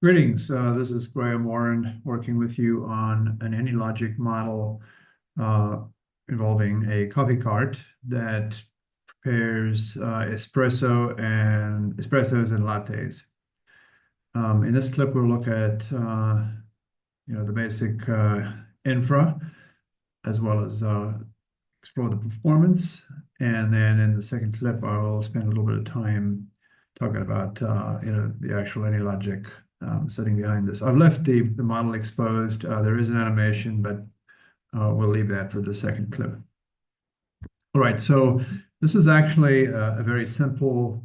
Greetings. This is Graham Warren working with you on an AnyLogic model uh, involving a coffee cart that prepares espressos and lattes. In this clip, we'll look at the basic infra as well as explore the performance. And then in the second clip, I'll spend a little bit of time talking about the actual AnyLogic sitting behind this. I've left the model exposed. There is an animation, but we'll leave that for the second clip. All right, so this is actually a very simple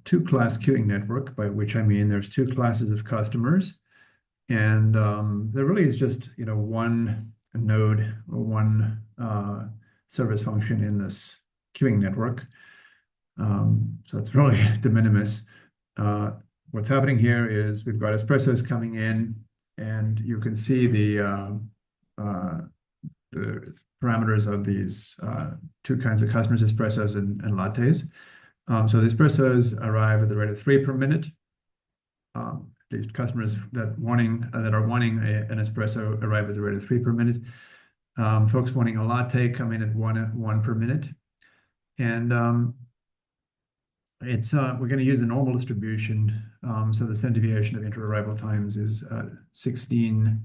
two-class queuing network, by which I mean there's two classes of customers, and there really is just one node or one service function in this queuing network. So it's really de minimis. What's happening here is we've got espressos coming in, and you can see the parameters of these two kinds of customers, espressos and lattes. So the espressos arrive at the rate of 3 per minute. These customers that are wanting an espresso arrive at the rate of 3 per minute. Folks wanting a latte come in at one per minute. And we're going to use the normal distribution. So the standard deviation of inter-arrival times is 16,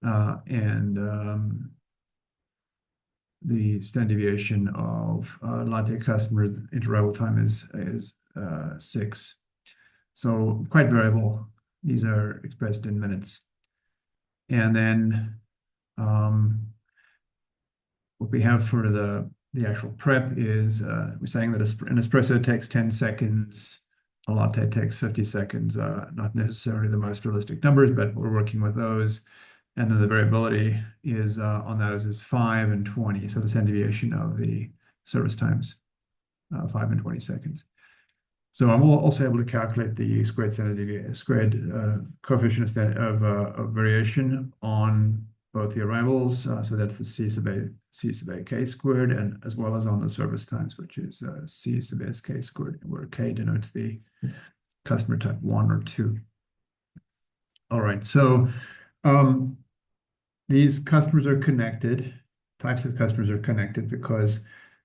and the standard deviation of latte customers inter-arrival time is 6. So quite variable. These are expressed in minutes. And then what we have for the actual prep is we're saying that an espresso takes 10 seconds, a latte takes 50 seconds, not necessarily the most realistic numbers, but we're working with those. And then the variability is on those is 5 and 20. So the standard deviation of the service times, 5 and 20 seconds. So I'm also able to calculate the squared coefficient of variation on both the arrivals. So that's the C sub A k squared, and as well as on the service times, which is C sub S k squared, where k denotes the customer type 1 or 2. All right, so these customers are connected, types of customers are connected because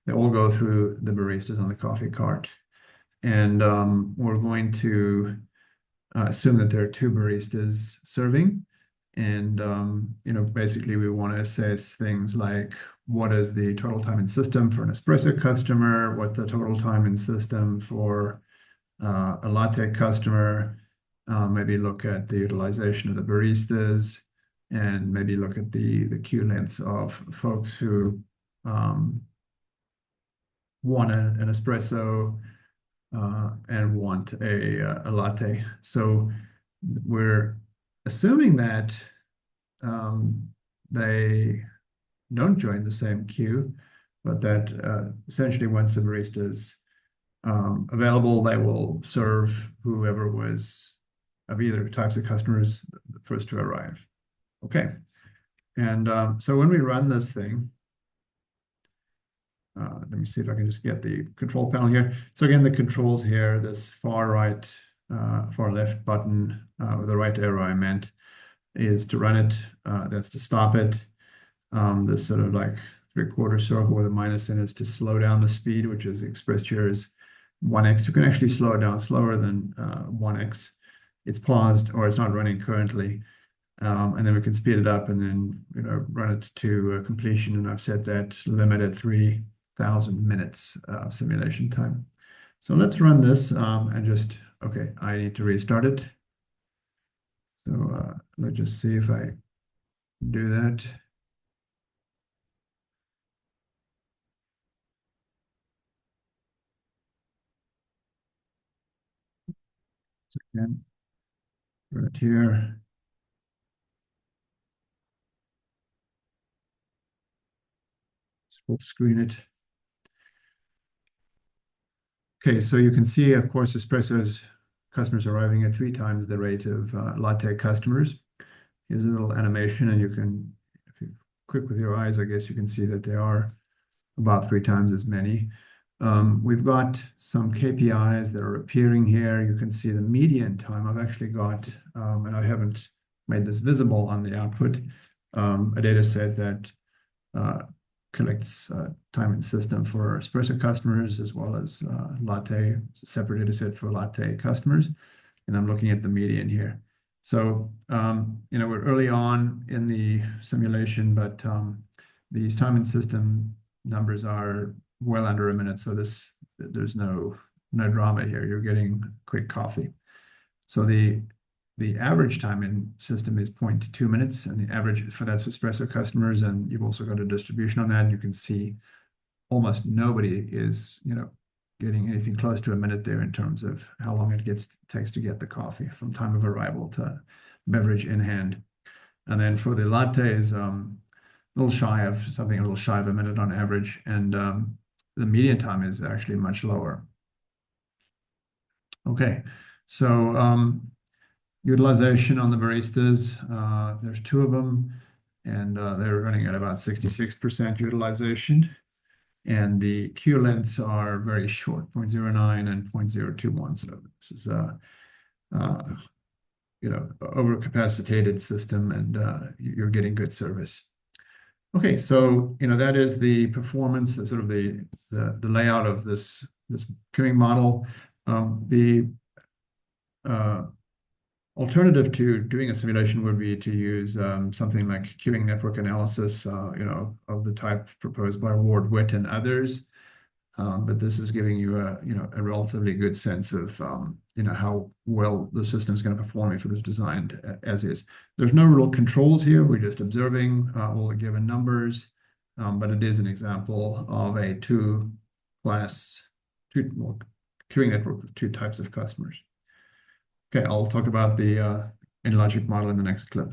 they all go through the baristas on the coffee cart. And we're going to assume that there are 2 baristas serving. And basically we want to assess things like what is the total time in system for an espresso customer, what the total time in system for a latte customer, maybe look at the utilization of the baristas, and maybe look at the queue lengths of folks who want an espresso and want a latte. So we're assuming that they don't join the same queue, but that essentially once the barista is available, they will serve whoever was of either types of customers the first to arrive. Okay, and so when we run this thing, let me see if I can just get the control panel here. So again, the controls here, this far right, far left button with the right arrow I meant is to run it. That's to stop it. This sort of like 3/4 circle with a minus in is to slow down the speed, which is expressed here as 1x. You can actually slow it down slower than 1x. It's paused or it's not running currently. And then we can speed it up and then run it to completion. And I've set that limit at 3,000 minutes of simulation time. So let's run this and just, okay, I need to restart it. So let's just see if I do that. So again, right here. Let's full screen it. Okay, so you can see, of course, espresso's customers arriving at 3 times the rate of latte customers. Here's a little animation, and you can, if you're quick with your eyes, I guess you can see that there are about 3 times as many. We've got some KPIs that are appearing here. You can see the median time. I've actually got, and I haven't made this visible on the output, a data set that collects time in system for espresso customers as well as latte, separate data set for latte customers. And I'm looking at the median here. So, we're early on in the simulation, but these time in system numbers are well under a minute. So there's no drama here. You're getting quick coffee. So the average time in system is 0.2 minutes, and the average for that's espresso customers. And you've also got a distribution on that. And you can see almost nobody is, getting anything close to a minute there in terms of how long it takes to get the coffee from time of arrival to beverage in hand. And then for the lattes, a little shy of a minute on average, and the median time is actually much lower. Okay, so utilization on the baristas, there's two of them, and they're running at about 66% utilization. And the queue lengths are very short, 0.09 and 0.021. So this is a overcapacitated system, and you're getting good service. Okay, so that is the performance, sort of the layout of this queuing model. The alternative to doing a simulation would be to use something like queuing network analysis, of the type proposed by Ward Witt and others. But this is giving you a relatively good sense of how well the system is going to perform if it was designed as is. There's no real controls here. We're just observing all the given numbers, but it is an example of a queuing network with two types of customers. Okay, I'll talk about the AnyLogic model in the next clip.